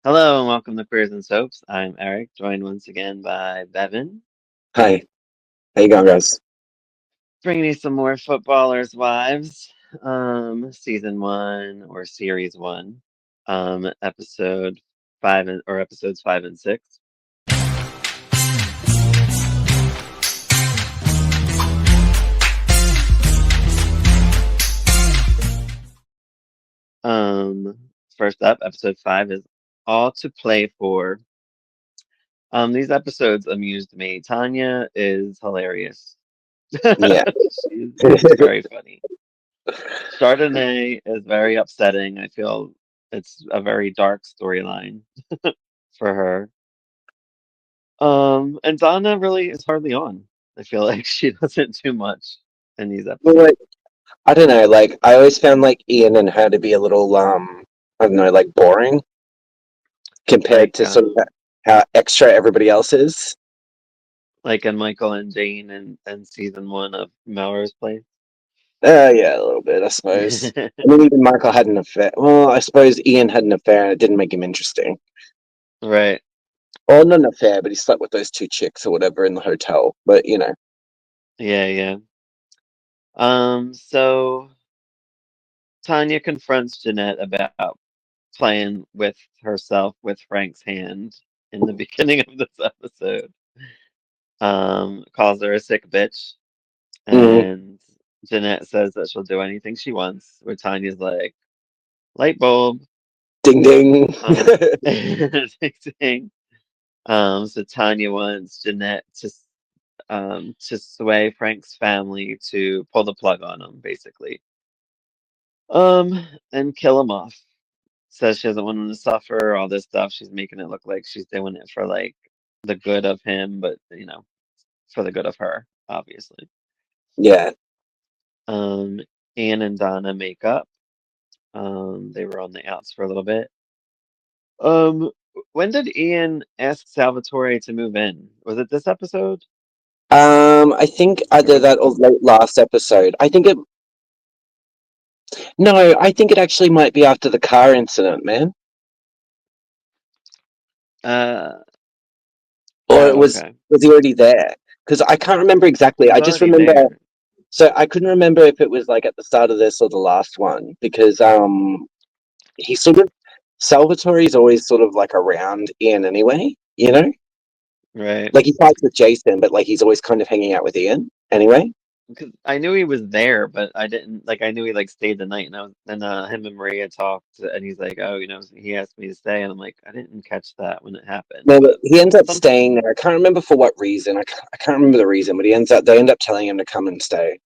Hello and welcome to Queers and Soaps. I'm Eric, joined once again by Bevan, Hi, how you going, guys? bringing you some more Footballers' Wives, season one or series one, episode five or episodes 5 and 6. Um, First up, episode 5 is All to Play For. These episodes amused me. Tanya is hilarious. Yeah. She's very funny. Chardonnay is very upsetting. I feel it's a very dark storyline for her. And Donna really is hardly on. I feel like she doesn't do much in these Well, episodes. like, I don't know, like, I always found, like, Ian and her to be a little, I don't know, like, boring compared Like to sort of how extra everybody else is. like in Michael and Jane and season one of Melrose Place. Yeah, a little bit, I suppose. I mean, even Michael had an affair. Well, I suppose Ian had an affair and it didn't make him interesting. Right. Or not an affair, but he slept with those two chicks or whatever in the hotel. But, Yeah, yeah. So Tanya confronts Jeanette about playing with herself with Frank's hand in the beginning of this episode. Calls her a sick bitch, mm, and Jeanette says that she'll do anything she wants. Where Tanya's like, light bulb. ding ding. Um, ding, ding. So Tanya wants Jeanette to sway Frank's family to pull the plug on him, basically. And kill him off. Says she doesn't want him to suffer, all this stuff. She's making it look like she's doing it for like the good of him, but for the good of her, obviously. Yeah. Um, Anne and Donna make up. They were on the outs for a little bit. Um, when did Ian ask Salvatore to move in? Was it this episode I think or either was it that or late last episode. No, I think it actually might be after the car incident, man. uh Or it oh, was okay. was he already there? Because I can't remember He exactly. I was just already remember. there. So I couldn't remember if it was like at the start of this or the last one because he sort of Salvatore's always sort of like around Ian anyway. Right. Like he fights with Jason, but like he's always kind of hanging out with Ian anyway. Because I knew he was there, but I didn't like I knew he like stayed the night and him and Maria talked and he's like, oh, he asked me to stay and I'm like, I didn't catch that when it happened. No, but But he ends up some staying there. I can't remember for what reason. I can't remember the reason, but they end up telling him to come and stay.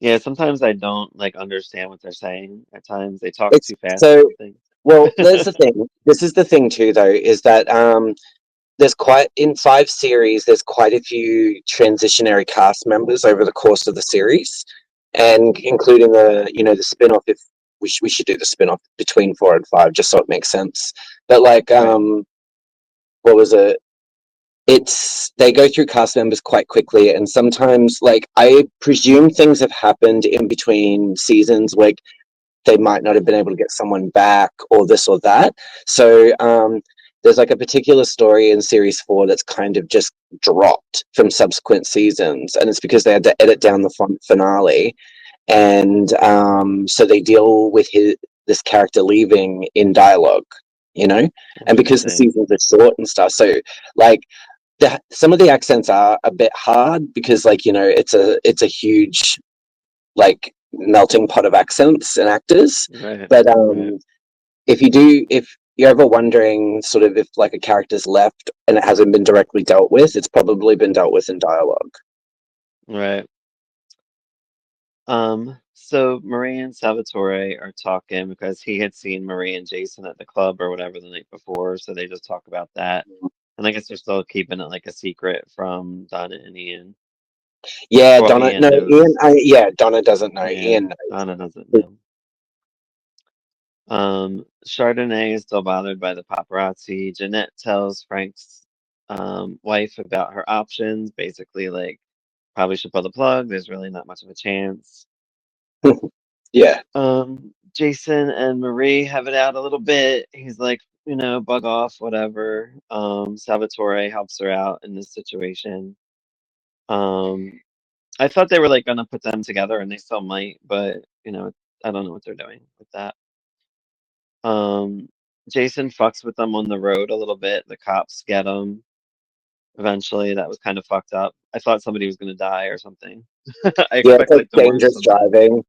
yeah, sometimes I don't like understand what they're saying. At times they talk It's too fast or so something. well. There's the thing. This is the thing too, though, is that there's quite in 5 series. There's quite a few transitionary cast members over the course of the series, and including the spin-off. If we should do the spin-off between 4 and 5, just so it makes sense. But like, Right. what was it? It's they go through cast members quite quickly, and sometimes, like, I presume things have happened in between seasons, like they might not have been able to get someone back or this or that. So there's like a particular story in series 4 that's kind of just dropped from subsequent seasons, and it's because they had to edit down the finale, and so they deal with this character leaving in dialogue, you know, and because the Interesting. seasons are short and stuff, so like some of the accents are a bit hard because like it's a huge like melting pot of accents and actors. Right. But Right. if you're ever wondering sort of if like a character's left and it hasn't been directly dealt with, it's probably been dealt with in dialogue. Right. So Marie and Salvatore are talking because he had seen Marie and Jason at the club or whatever the night before, so they just talk about that. And I guess they're still keeping it like a secret from Donna and Ian. Yeah, Well, Donna. Ian No, Ian. knows. Yeah, Donna doesn't know. Yeah, Ian Donna doesn't knows. know. Chardonnay is still bothered by the paparazzi. Jeanette tells Frank's wife about her options, basically like probably should pull the plug. There's really not much of a chance. Yeah. Jason and Marie have it out a little bit. He's like, bug off, whatever. Salvatore helps her out in this situation. Um, I thought they were like gonna put them together, and they still might, but I don't know what they're doing with that. Um, Jason fucks with them on the road a little bit. The cops get him eventually. That was kind of fucked up. I thought somebody was gonna die or something. I Yeah, it's expect like like the worst dangerous sometimes. driving.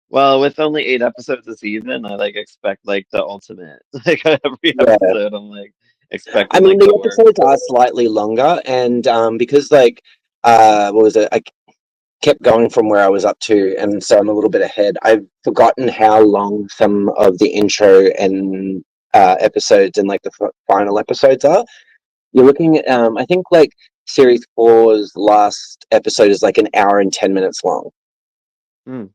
Well, with only 8 episodes a season, I like expect like the ultimate. Like every Yeah. episode, I'm like I expecting mean, like the the worst. episodes are slightly longer, and because like what was it? I kept going from where I was up to, and so I'm a little bit ahead. I've forgotten how long some of the intro and episodes and like the final episodes are. You're looking at, I think like series four's last episode is like an hour and 10 minutes long. Mm,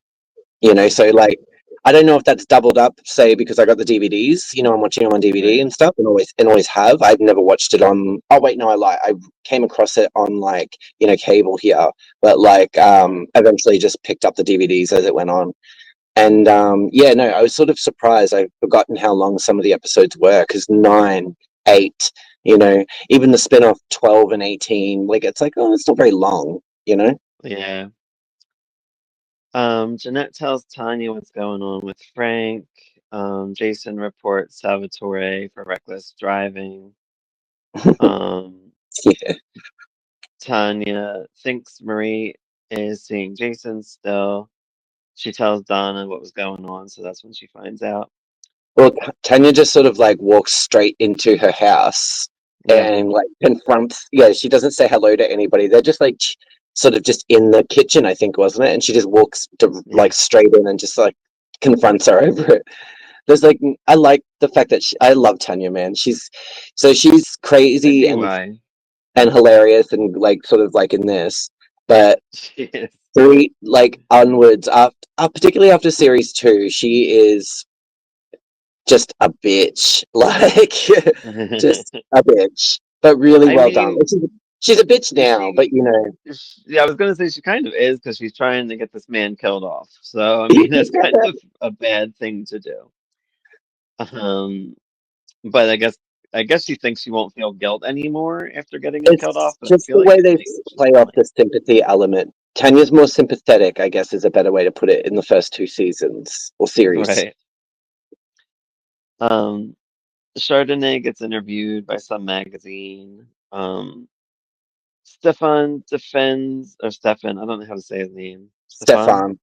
So okay, like I don't know if that's doubled up, say because I got the DVDs. I'm watching them on DVD right. and stuff, and always have. I've never watched it on. Oh wait, no, I lie. I came across it on like cable here, but like eventually just picked up the DVDs as it went on. And yeah, no, I was sort of surprised. I've forgotten how long some of the episodes were because nine, eight, even the spin off 12 and 18, like it's like, oh, it's not very long. Yeah. Jeanette tells Tanya what's going on with Frank. Jason reports Salvatore for reckless driving. Um, Yeah. Tanya thinks Marie is seeing Jason still. She tells Donna what was going on, so that's when she finds out. Well, Tanya just sort of like walks straight into her house Yep. and like confronts. Yeah, she doesn't say hello to anybody. They're just like sort of just in the kitchen, I think, wasn't it? And she just walks Yeah. like straight in and just like confronts her over it. There's like I like the fact that I love Tanya, man. She's I crazy see and why. hilarious and like sort of like in this, but She is. three like onwards after, particularly after series two, she is just a bitch. Like, just a bitch. But really I well done. mean, She's a bitch now, she, but you know. yeah, I was gonna say she kind of is because she's trying to get this man killed off. So I mean, that's kind of a bad thing to do. Um, but I guess she thinks she won't feel guilt anymore after getting him killed off. It's But I just feel the like way it they might. She play still off might. the sympathy element. Tanya's more sympathetic, I guess, is a better way to put it in the first two seasons or series. Right. Um, Chardonnay gets interviewed by some magazine. Stefan defends, or Stefan, I don't know how to say his name. Stefan?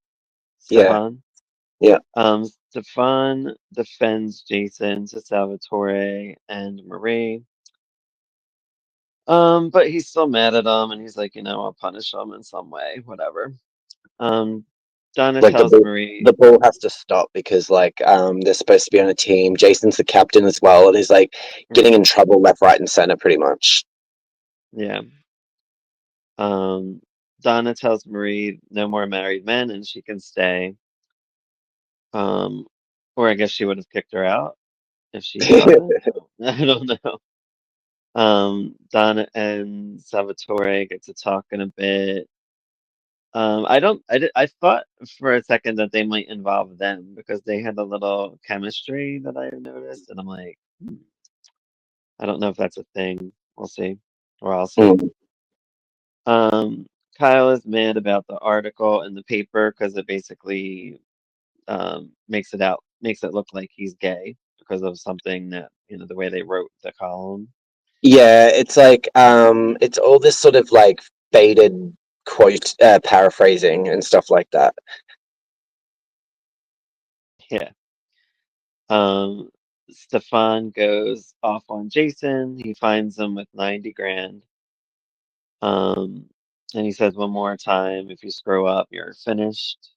Stefan. Yeah. Stefan? Yeah. Stefan defends Jason to Salvatore and Marie. But he's still mad at him, and he's like, I'll punish him in some way, whatever. Um, Donna Like tells Marie, the ball has to stop because like they're supposed to be on a team. Jason's the captain as well, and he's like getting right, in trouble left, right, and center pretty much. yeah. Um, Donna tells Marie no more married men, and she can stay. Um, or I guess she would have kicked her out if she saw that. I don't know. Donna and Salvatore get to talking a bit. I don't, I thought for a second that they might involve them because they had a little chemistry that I noticed, and I'm like, I don't know if that's a thing. We'll see, or I'll see. Mm. Um, Kyle is mad about the article in the paper because it basically makes it look like he's gay because of something that, the way they wrote the column. Yeah, it's like it's all this sort of like faded quote paraphrasing and stuff like that. Yeah. Um, Stefan goes off on Jason. He finds him with 90 grand. Um, and he says one more time, if you screw up, you're finished.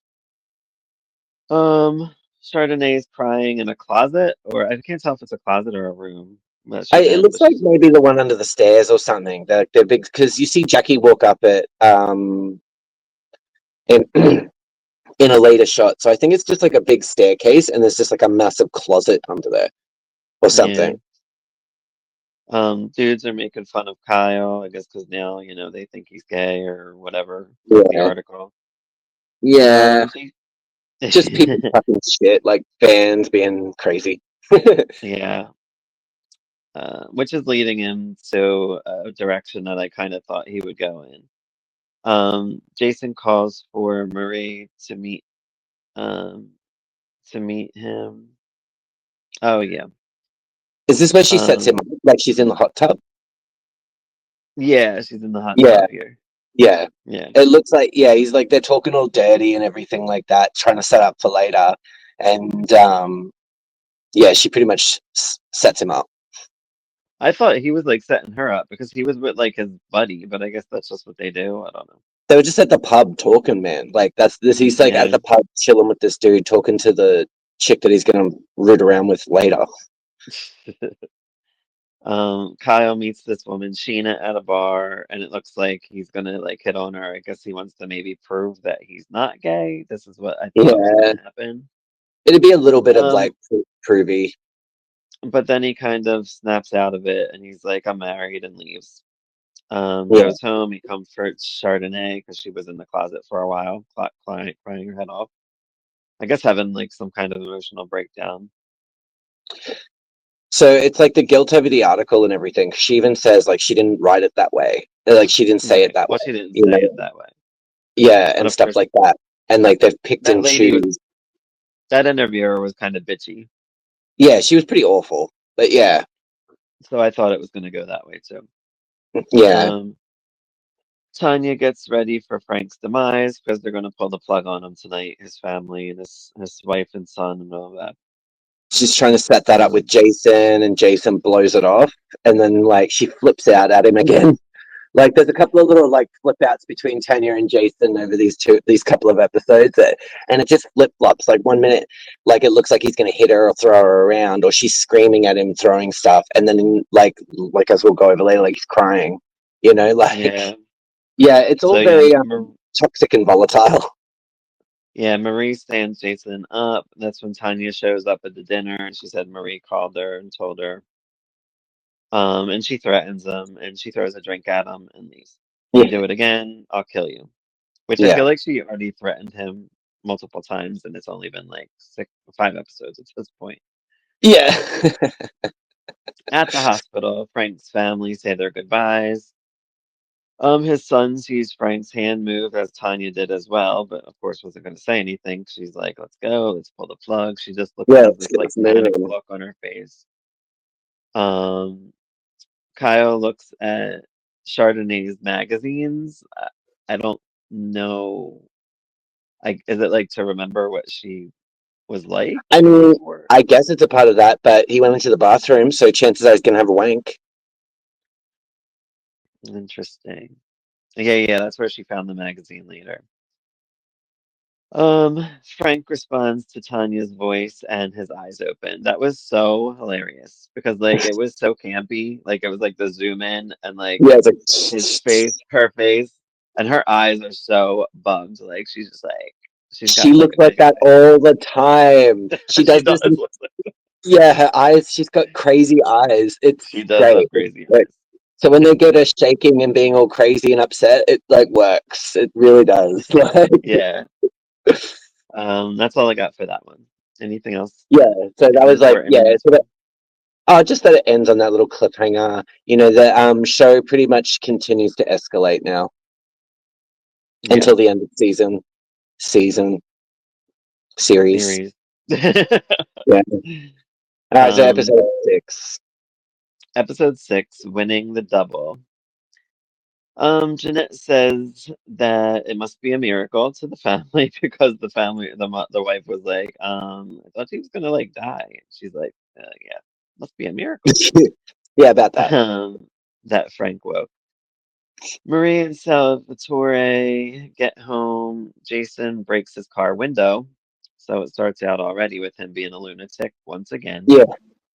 Chardonnay's crying in a closet, or I can't tell if it's a closet or a room that she's It in, looks but like she's maybe the one under the stairs or something. They're big because you see Jackie walk up it in in a later shot. So I think it's just like a big staircase and there's just like a massive closet under there or yeah. something. Dudes are making fun of Kyle, I guess, because now, they think he's gay or whatever with the Yeah. article. Yeah. He Just people talking shit, like fans being crazy. Yeah. Which is leading him to a direction that I kind of thought he would go in. Jason calls for Marie um, to meet him. Oh yeah. Is this where she sets him Um, up? Like she's in the hot tub? yeah, she's in the hot Yeah, tub here. yeah. Yeah. It looks like, yeah, he's like, they're talking all dirty and everything like that, trying to set up for later. And yeah, she pretty much sets him up. I thought he was like setting her up because he was with like his buddy, but I guess that's just what they do. I don't know. They were just at the pub talking, man. Like that's this. He's like at Yeah. the pub chilling with this dude, talking to the chick that he's gonna root around with later. Kyle meets this woman, Sheena, at a bar, and it looks like he's gonna like hit on her. I guess he wants to maybe prove that he's not gay. This is what I thought was Yeah, gonna happen. it'd be a little bit of like Um, provy. but then he kind of snaps out of it and he's like, I'm married and leaves. Yeah, Goes home, he comforts Chardonnay because she was in the closet for a while, crying her head off. I guess having like some kind of emotional breakdown. so it's like the guilt over the article and everything. She even says like she didn't write it that way. Like she didn't say it Right. that Well, way. she didn't You say it know? that way. Yeah, But and of stuff course, like that. And like they've picked that and lady was, choose. that interviewer was kind of bitchy. Yeah, she was pretty awful. But yeah, So I thought it was going to go that way too. yeah, Um, Tanya gets ready for Frank's demise because they're going to pull the plug on him tonight, his family and his wife and son and all that. she's trying to set that up with Um, Jason, and Jason blows it off, and then like she flips out at him again. Like there's a couple of little like flip outs between Tanya and Jason over these couple of episodes, and it just flip flops. Like 1 minute, like it looks like he's gonna hit her or throw her around, or she's screaming at him, throwing stuff, and then like as we'll go over later, like he's crying. You know, like yeah. yeah, it's So all yeah, very toxic and volatile. Yeah, Marie stands Jason up. That's when Tanya shows up at the dinner and she said Marie called her and told her. And she threatens him and she throws a drink at him and leaves. You Yeah, do it again, I'll kill you. Which I yeah, feel like she already threatened him multiple times and it's only been like 5 episodes at this point. yeah. At the hospital, Frank's family say their goodbyes. His son sees Frank's hand move as Tanya did as well, but of course wasn't going to say anything. She's like, "Let's go, let's pull the plug." She just looks Yeah, has let's this get like this manic moving. look on her face. Um, Kyle looks at Chardonnay's magazines. I don't know. Is it like to remember what she was like, I mean, or I guess it's a part of that, but he went into the bathroom, so chances are he's gonna have a wank. interesting? Yeah, yeah, that's where she found the magazine later. Frank responds to Tanya's voice and his eyes open. That was so hilarious because like it was so campy. Like it was like the zoom in and like Yeah, it's his like face, her face, and her eyes are so bugged. Like she's just like she's she got like looks a like big that all the time. She eye. She does does this. look like Yeah, her eyes. She's got crazy eyes. It's she does great. have crazy But- eyes. so when they go to shaking and being all crazy and upset, it like works. It really does. Like Yeah. That's all I got for that one. Anything else yeah. So that was like important yeah. in this So that, one? oh, just that it ends on that little cliffhanger. You know, the show pretty much continues to escalate now Yeah, until the end of season series. series. Yeah. All right, so Um, episode 6. Episode 6, winning the double. Jeanette says that it must be a miracle to the family because the family, the wife was like, I thought he was gonna like die. She's like, yeah, must be a miracle. Yeah, about that. Um, that Frank woke. Marie and Salvatore get home. Jason breaks his car window, so it starts out already with him being a lunatic once again. Yeah,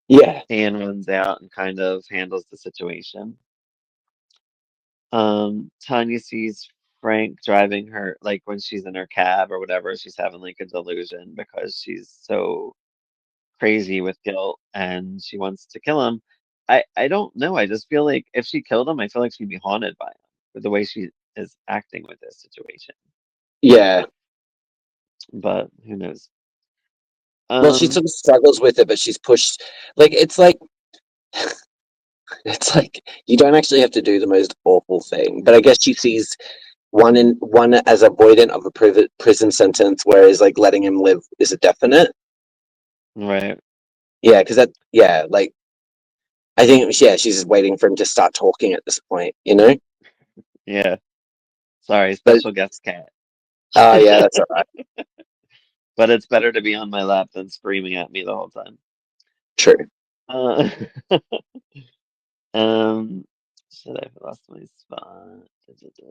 yeah. Anne runs out and kind of handles the situation. Tanya sees Frank driving her, like when she's in her cab or whatever, she's having like a delusion because she's so crazy with guilt and she wants to kill him. I don't know. I just feel like if she killed him, I feel like she'd be haunted by him with the way she is acting with this situation. Yeah. But who knows? Well, she sort Um, of struggles with it, but she's pushed. Like it's like you don't actually have to do the most awful thing, but I guess she sees one as avoidant of a prison sentence, whereas like letting him live is a definite. right. Yeah, because like I think yeah, she's just waiting for him to start talking at this point, you know. Yeah. Sorry, But special guest cat. yeah, that's all right. But it's better to be on my lap than screaming at me the whole time. True. Uh, um, should I have lost my spot? Da, da, da.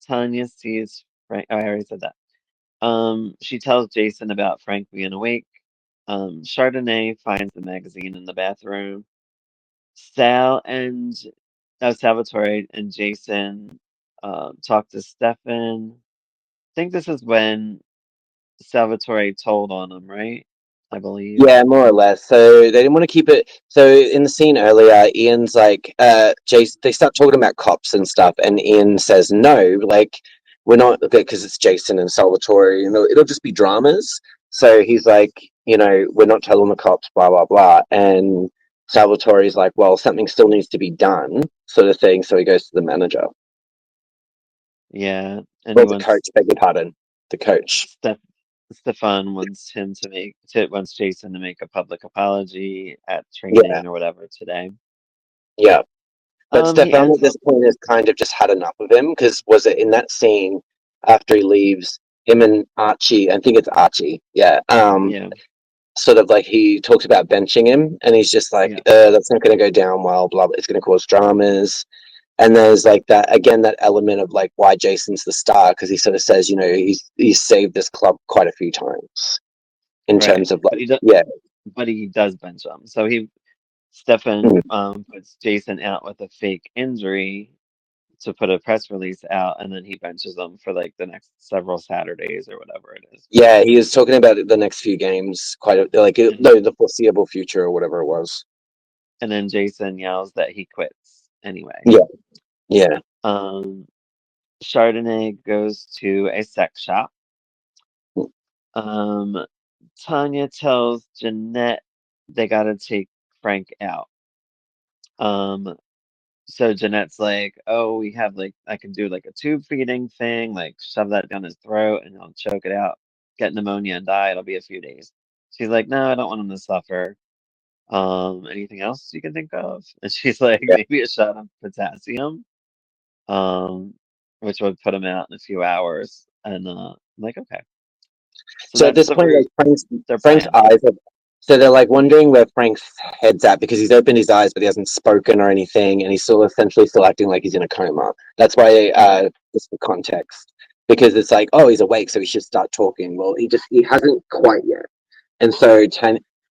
Tanya sees Frank. Oh, I already said that. She tells Jason about Frank being awake. Chardonnay finds the magazine in the bathroom. Sal and Salvatore and Jason talk to Stefan. I think this is when Salvatore told on him, right? I believe. Yeah, more or less. So they didn't want to keep it. So in the scene earlier, Ian's like, Jason, they start talking about cops and stuff, and Ian says, no, like, we're not, because it's Jason and Salvatore, it'll just be dramas. So he's like, we're not telling the cops, blah, blah, blah. And Salvatore's like, well, something still needs to be done, sort of thing. So he goes to the manager, Yeah, and or he the wants coach, beg your pardon, the coach. Steph Stefan wants him wants Jason to make a public apology at Yeah, training or whatever today. yeah. But He Stefan at ends up this point has kind of just had enough of him because was it in that scene after he leaves, him and Archie, I think it's Archie, yeah, yeah, sort of like he talks about benching him and he's just like, yeah, that's not going to go down well, blah, blah, it's going to cause dramas. And there's like that, again, that element of like why Jason's the star because he sort of says, he's saved this club quite a few times in right. terms of But like, he does yeah, but he does bench him. So Stefan mm, puts Jason out with a fake injury to put a press release out, and then he benches them for like the next several Saturdays or whatever it is. yeah, he is talking about the next few games like And the foreseeable future or whatever it was. and then Jason yells that he quits anyway. Yeah, yeah. Um, Chardonnay goes to a sex shop. Um, Tanya tells Jeanette they gotta take Frank out. Um, so Jeanette's like, "Oh, we have like I can do like a tube feeding thing, like shove that down his throat and he'll choke it out, get pneumonia and die. It'll be a few days." She's like, "No, I don't want him to suffer. Anything else you can think of?" And she's like, Yeah. "Maybe a shot of potassium, um, which would put him out in a few hours." And I'm like, "Okay." So So at that's this the point, like route they're Frank's planning. eyes are, so they're like wondering where Frank's head's at because he's opened his eyes, but he hasn't spoken or anything, and he's still essentially still acting like he's in a coma. That's why, Right. just for context, because it's like, oh, he's awake, so he should start talking. Well, he hasn't quite yet, and so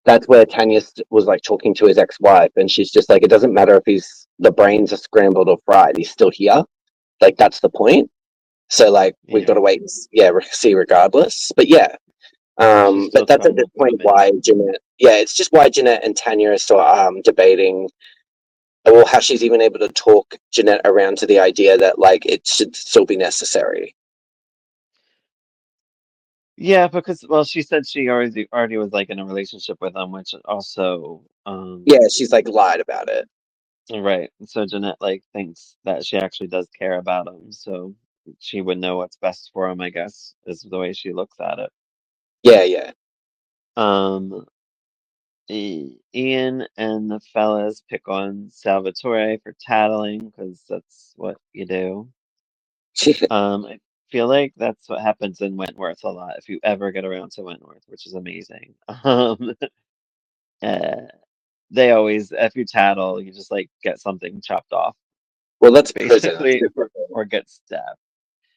that's where Tanya was like talking to his ex-wife, and she's just like, it doesn't matter if the brains are scrambled or fried, he's still here. Like that's the point. So like we've got Yeah. to wait, yeah, see regardless. But yeah, She's but still that's at trying this to put point him in. why Jeanette, yeah, it's just why Jeanette and Tanya are still debating, or how she's even able to talk Jeanette around to the idea that like it should still be necessary. Yeah, because well, she said she already was like in a relationship with him, which also Yeah, she's like lied about it. right. So Jeanette like thinks that she actually does care about him, so she would know what's best for him, I guess, is the way she looks at it. Yeah, yeah. Um, Ian and the fellas pick on Salvatore for tattling because that's what you do. I feel like that's what happens in Wentworth a lot if you ever get around to Wentworth, which is amazing. Uh, they always, if you tattle, you just like get something chopped off, Well, that's prison. basically, or get stabbed.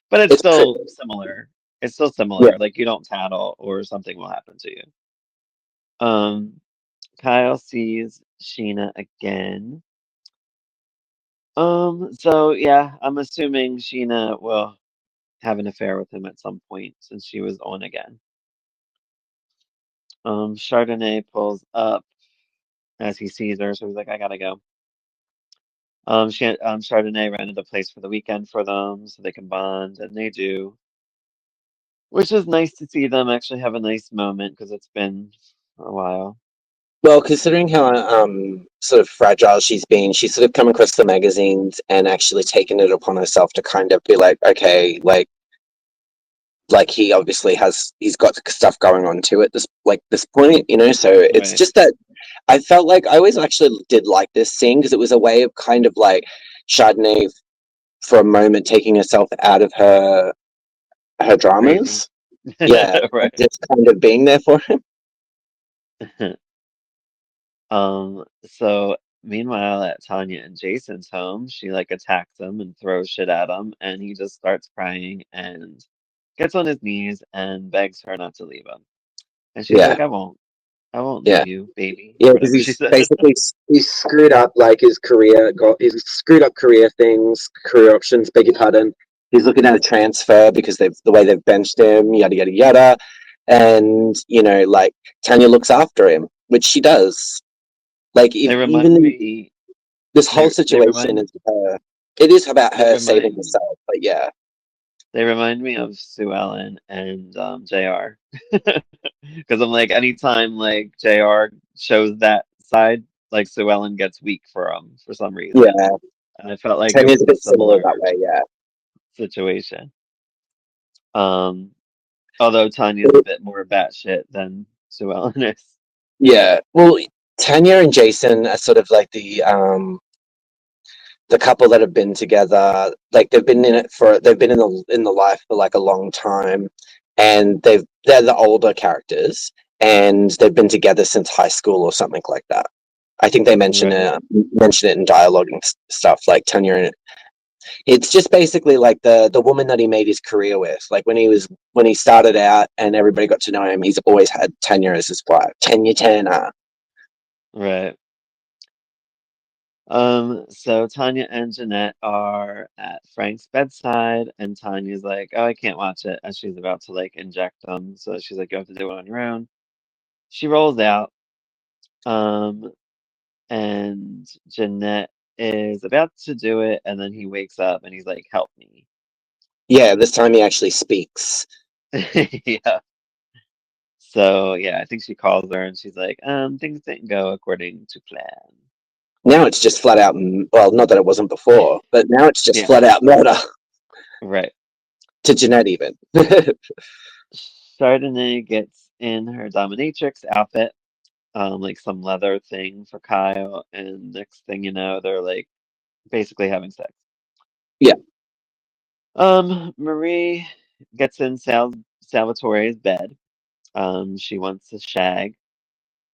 But it's It's still prison. similar. It's still Yeah. similar. Like you don't tattle or something will happen to you. Um, Kyle sees Sheena again. So yeah, I'm assuming Sheena will have an affair with him at some point since she was on again. Chardonnay pulls up as he sees her, so he's like, I gotta go. Chardonnay rented a place for the weekend for them so they can bond, and they do, which is nice to see them actually have a nice moment because it's been a while. Well, considering how sort of fragile she's been, she's sort of come across the magazines and actually taken it upon herself to kind of be like, okay, like he obviously he's got stuff going on too at this point, you know. So it's Right. just that I felt like I always actually did like this scene because it was a way of kind of like Chardonnay for a moment taking herself out of her Crazy. dramas. Yeah, Right. just kind of being there for him. So meanwhile at Tanya and Jason's home, she like attacks him and throws shit at him, and he just starts crying and gets on his knees and begs her not to leave him. And she's Yeah, like, I won't yeah. leave you, baby, Yeah, or because whatever she he's said. basically he's screwed up like his career, got he's screwed up career things, career options. Beg your pardon. He's looking at a transfer because they've the way they've benched him, yada yada yada, and you know, like Tanya looks after him, which she does. Like They if remind even me this whole they situation remind is her, it is about they her saving remind herself. But yeah, they remind me of Sue Ellen and JR. Because I'm like, anytime like JR shows that side, like Sue Ellen gets weak for him for some reason. yeah, And I felt like it Tanya's was a a bit similar that similar way. Yeah. situation. Um, Although Tanya's a bit more batshit than Sue Ellen is. Yeah. Well, Tanya and Jason are sort of like the couple that have been together. Like they've been in the life for like a long time, and they're the older characters, and they've been together since high school or something like that. I think they Right. mention it in dialogue and stuff like Tanya and it's just basically like the woman that he made his career with. Like when he started out and everybody got to know him, he's always had Tanya as his wife. Tanya Turner. Right. So Tanya and Jeanette are at Frank's bedside, and Tanya's like, "Oh, I can't watch it," as she's about to like inject him. So she's like, "You have to do it on your own." She rolls out, um, and Jeanette is about to do it, and then he wakes up and he's like, "Help me." Yeah, this time he actually speaks. Yeah. So yeah, I think she calls her and she's like, things didn't go according to plan." Now it's just flat out, well, not that it wasn't before, but now it's just Yeah, flat out murder right. to Jeanette even. Chardonnay gets in her dominatrix outfit, like some leather thing for Kyle, and next thing you know, they're like basically having sex. Yeah. Marie gets in Salvatore's bed. She wants to shag,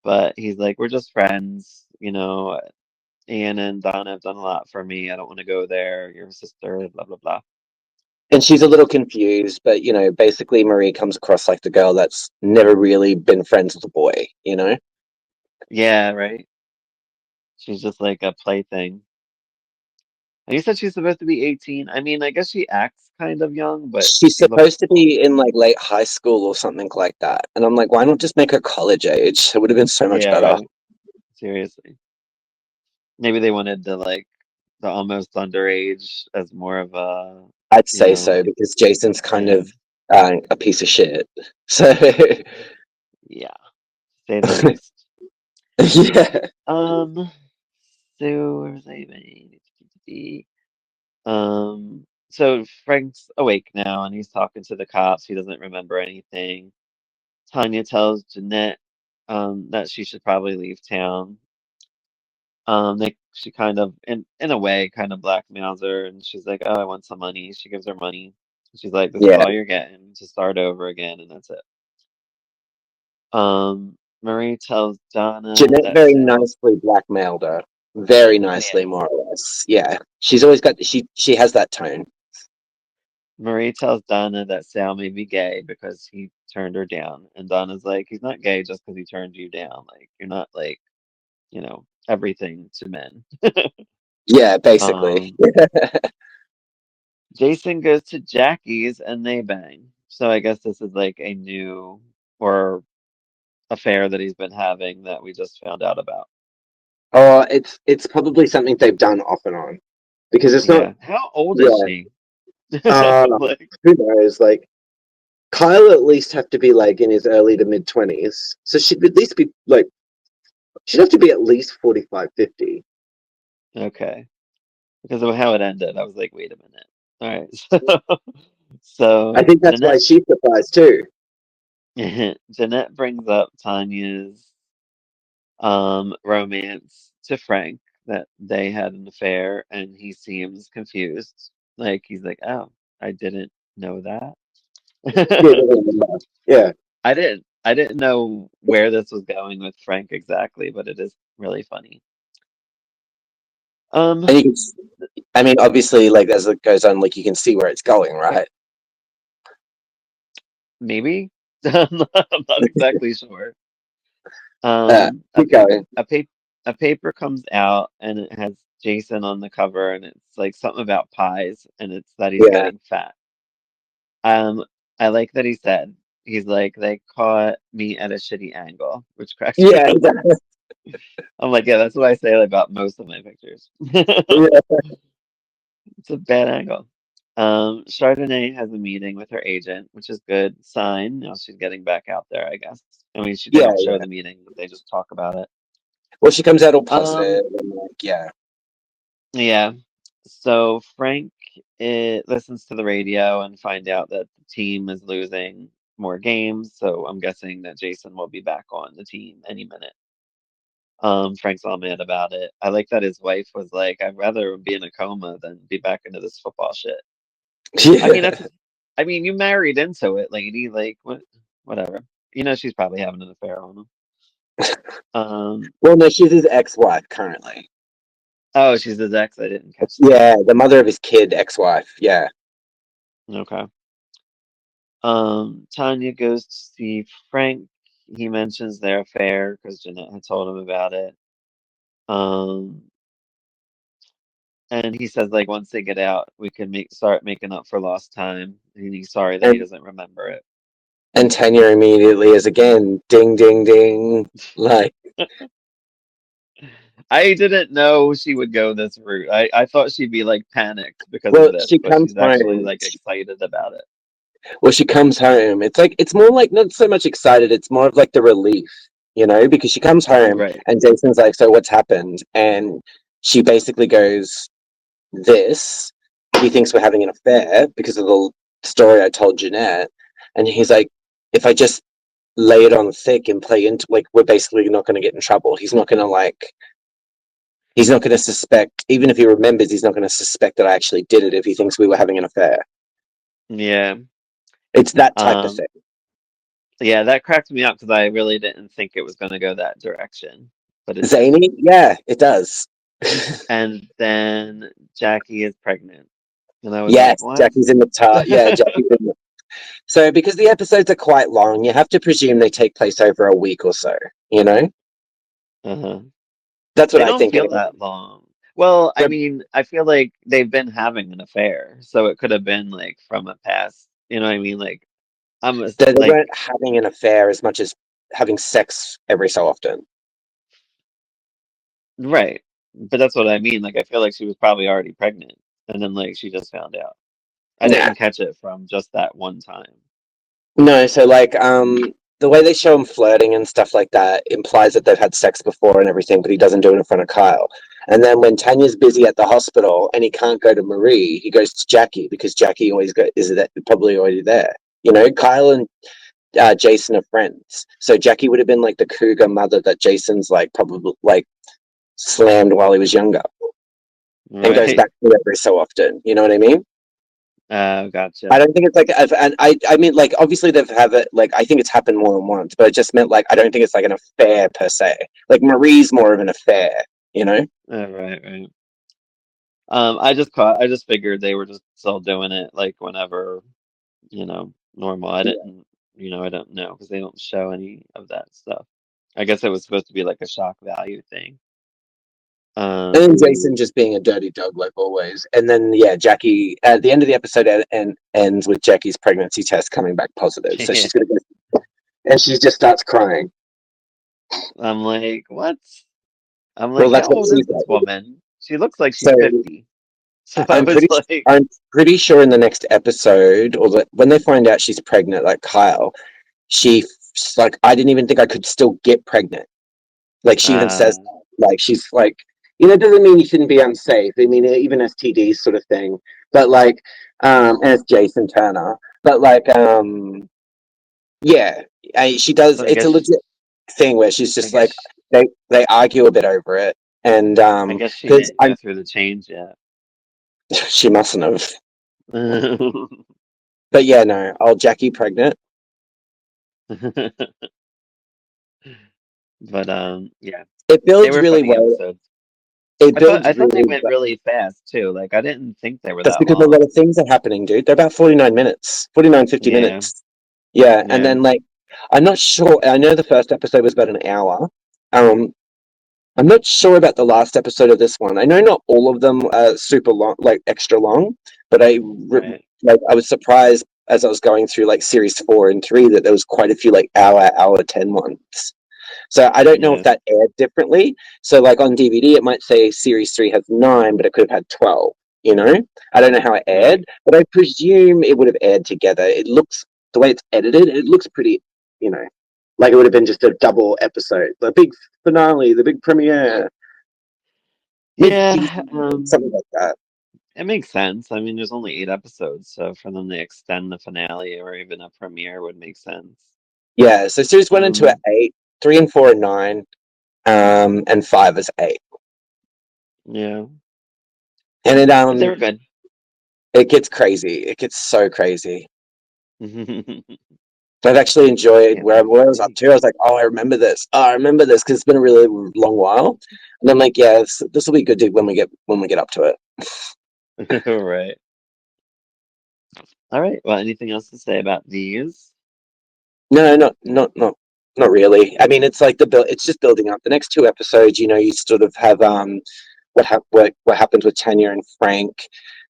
but he's like, "We're just friends, you know. Anna and Donna have done a lot for me. I don't want to go there. Your sister, blah blah blah." And she's a little confused, but you know, basically Marie comes across like the girl that's never really been friends with a boy, you know? Yeah, right. She's just like a plaything. And you said she's supposed to be 18. I mean, I guess she acts kind of young, but She's she looks supposed to be older. in like late high school or something like that. And I'm like, why not just make her college age? It would have been so much Yeah, better. right. Seriously. Maybe they wanted the almost underage as more of a, I'd you say know, so because Jason's kind yeah, of a piece of shit. So yeah, say the least. yeah, Um, so where was I even? So Frank's awake now and he's talking to the cops. He doesn't remember anything. Tanya tells Jeanette, that she should probably leave town. She kind of, in a way, kind of blackmails her, and she's like, "Oh, I want some money." She gives her money. She's like, "This is yeah. all you're getting to start over again," and that's it. Marie tells Donna Jeanette that very Sal, nicely blackmailed her. Very nicely, yeah. more or less. Yeah. She's always got she has that tone. Marie tells Donna that Sal may be gay because he turned her down, and Donna's like, "He's not gay just because he turned you down. Like, you're not like, everything to men." Yeah, basically. Um, Jason goes to Jackie's and they bang. So I guess this is like a new or affair that he's been having that we just found out about. Oh, it's probably something they've done off and on. Because it's not Yeah. How old is yeah. she? Uh Like, who knows? Like Kyle at least have to be like in his early to mid 20s. So she'd at least be like, she'd have to be at least 45, 50. Okay. Because of how it ended, I was like, wait a minute. All right. I So think that's why Jeanette she's surprised too. Jeanette brings up Tanya's romance to Frank that they had an affair, and he seems confused. Like he's like, "Oh, I didn't know Yeah, that." yeah. I didn't know where this was going with Frank exactly, but it is really funny. Um, And you can, I mean, obviously, like as it goes on, like you can see where it's going, right? maybe I'm not exactly sure. Uh, A keep paper going. a paper a paper comes out and it has Jason on the cover and it's like something about pies and it's that he's Yeah, getting fat. Um, I like that he said he's like they caught me at a shitty angle, which cracks me yeah, up. I'm like, yeah, that's what I say about most of my pictures. yeah, It's a bad angle. Chardonnay has a meeting with her agent, which is good sign. Now she's getting back out there, I guess. I mean, they yeah, don't show yeah. the meeting, but they just talk about it. Well, she comes out all positive Um, and like, yeah, yeah. So Frank listens to the radio and find out that the team is losing more games. So I'm guessing that Jason will be back on the team any minute. Frank's all mad about it. I like that his wife was like, "I'd rather be in a coma than be back into this football shit." I mean, yeah. that's, I mean, you married into it, lady. Like, what, whatever. You know, she's probably having an affair on him. Um, Well, no, she's his ex-wife currently. oh, she's his ex. I didn't catch that. Yeah, the mother of his kid, ex-wife. Yeah, Okay. Tanya goes to see Frank. He mentions their affair because Jeanette had told him about it. Um, and he says like once they get out, we can start making up for lost time. And he's sorry that he and doesn't remember it. Tanya immediately is again, ding, ding, ding. Like, I didn't know she would go this route. I thought she'd be like panicked because of well, this, she but comes she's actually home. like excited about it. Well, she comes home. It's like it's more like not so much excited. It's more of like the relief, because she comes home Right. and Jason's like, "So what's happened?" And she basically goes, "This. He thinks we're having an affair because of the story I told Jeanette." And he's like, "If I just lay it on thick and play into like, we're basically not going to get in trouble. He's not going to like." He's not going to suspect, even if he remembers, he's not going to suspect that I actually did it if he thinks we were having an affair. Yeah. It's that type of Um, thing. yeah, that cracked me up because I really didn't think it was going to go that direction, but it did. Zany? Yeah, it does. And then Jackie is pregnant. And I was like, Yes, what? Jackie's in the tar. Yeah, Jackie's in the. So, because the episodes are quite long, you have to presume they take place over a week or so. You know, Uh-huh. that's what They I don't think. feel Anyway. that long. Well, I So, mean, I feel like they've been having an affair, so it could have been like from a past, you know what I mean? Like they like weren't having an affair as much as having sex every so often. right. But that's what I mean. Like I feel like she was probably already pregnant and then like she just found out. I Nah. didn't catch it from just that one time. No, so like the way they show him flirting and stuff like that implies that they've had sex before and everything, but he doesn't do it in front of Kyle. And then when Tanya's busy at the hospital and he can't go to Marie, he goes to Jackie because Jackie is probably already there. Kyle and Jason are friends, so Jackie would have been like the cougar mother that Jason's like probably like slammed while he was younger and goes Right. back to every so often. You know what I mean? I Gotcha. don't think it's like, and I mean, like, obviously they've have it, like, I think it's happened more than once, but it just meant, like, I don't think it's like an affair per se. Like, Marie's more of an affair, you know? Right, right. I just figured they were just still doing it like whenever, normal. I don't know because they don't show any of that stuff. I guess it was supposed to be like a shock value thing. And then Um, Jason just being a dirty dog, like always. And then, yeah, Jackie, at the end of the episode, and ends with Jackie's pregnancy test coming back positive. So yeah. she's going to go, and she just starts crying. I'm like, what? I'm Well, like, that's how what old she is this said. woman? She looks like So, she's 50. So I I'm was pretty like, I'm pretty sure in the next episode, or when they find out she's pregnant, like Kyle, she like I didn't even think I could still get pregnant. Like she even says, uh, like she's like, it doesn't mean you shouldn't be unsafe. I mean, even STDs sort of thing. But like, and it's Jason Turner. But like, yeah, she does. so It's a legit thing where she's I just like guess, they argue a bit over it, and I guess she because didn't I'm go through the change yet. she mustn't have. But yeah, no, old Jackie pregnant. But yeah, It they builds were really funny well. episodes. It I builds thought they really went well. really fast too. Like I didn't think they were That's that because a lot of long. things are happening, dude. They're about 49 minutes, 49, 50 Yeah, minutes. Yeah, and yeah, then like I'm not sure. I know the first episode was about an hour. Um, I'm not sure about the last episode of this one. I know not all of them are super long, like extra long, but right. I was surprised as I was going through like series 4 and 3 that there was quite a few like hour 10 ones. So I don't know if Yeah, that aired differently. So like on DVD, it might say series 3 has 9, but it could have had 12. I don't know how it right. aired, but I presume it would have aired together. It looks the way it's edited. It looks pretty, you know, like it would have been just a double episode, the big finale, the big premiere, Yeah, mid-season, something like that. it makes sense. I mean, there's only 8 episodes, so for them to extend the finale or even a premiere would make sense. Yeah. So series 1 and 2 are Um, 8, 3 and 4 are 9, and 5 is 8, yeah, and but they were good. it gets crazy. It gets so crazy. Can't I've actually enjoyed where I was up wait. to. I was like, oh, I remember this. Oh, I remember this because it's been a really long while. And I'm like, yeah, this will be good when we get up to it. Right. All right. Well, anything else to say about these? No, not really. I mean, it's like the build. It's just building up. The next 2 episodes, you sort of have what happens with Tanya and Frank,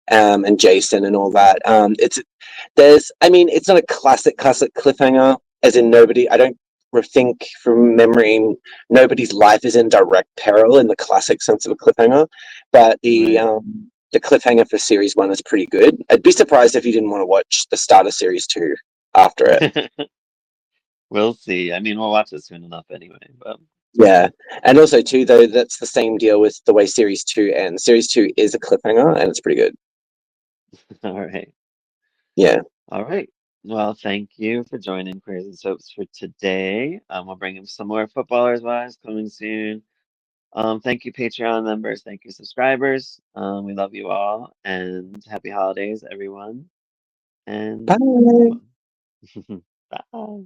and Jason and all that. I mean, it's not a classic cliffhanger, as in nobody. I don't think from memory, nobody's life is in direct peril in the classic sense of a cliffhanger, but Right. the cliffhanger for series 1 is pretty good. I'd be surprised if you didn't want to watch the start of series 2 after it. We'll see. I mean, we'll watch it soon enough anyway, but Yeah, and also too, though, that's the same deal with the way series 2 ends. Series 2 is a cliffhanger, and it's pretty good. all right. Yeah. All right. Well, thank you for joining Queers and Soaps for today. We'll bring you some more Footballers Wives coming soon. Thank you, Patreon members. Thank you, subscribers. We love you all, and happy holidays, everyone. And Bye. bye.